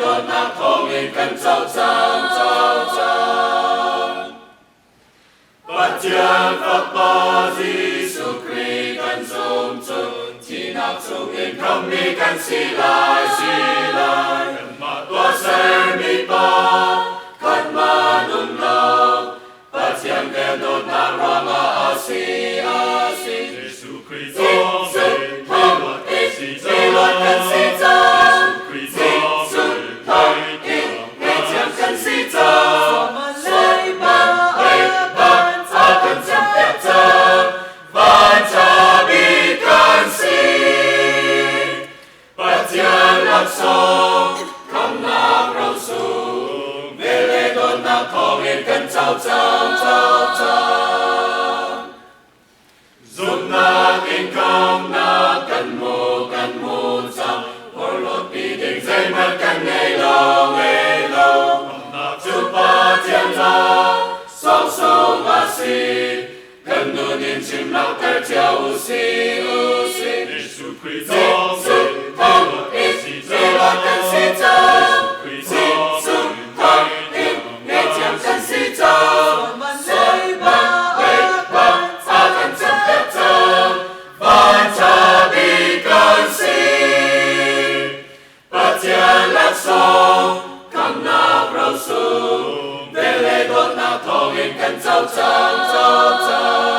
đốt nạp thọ nguyện cần châu trăng Bát chân Phật Ba Giêsu Christ cần dung chung chỉ nạp chung nguyện không mi cần xì lại cần mà tua ser mi ba cần mà nung lâu Bát chân kêu đốt nạp rama asi Giêsu Christ Giúp na kinh công na cần mô trăm Hồn lột bị định dây mất cần ngày lâu Giúp ba thiên la Sống sống a si Cần nụ niên chim lão tờ chào u si Giêsu Christ Không ít Dây loạt cần si tâm Giêsu Không ít Ngày chạm cần si tâm Về lễ đốt nạp thọ nguyện cần châu trăng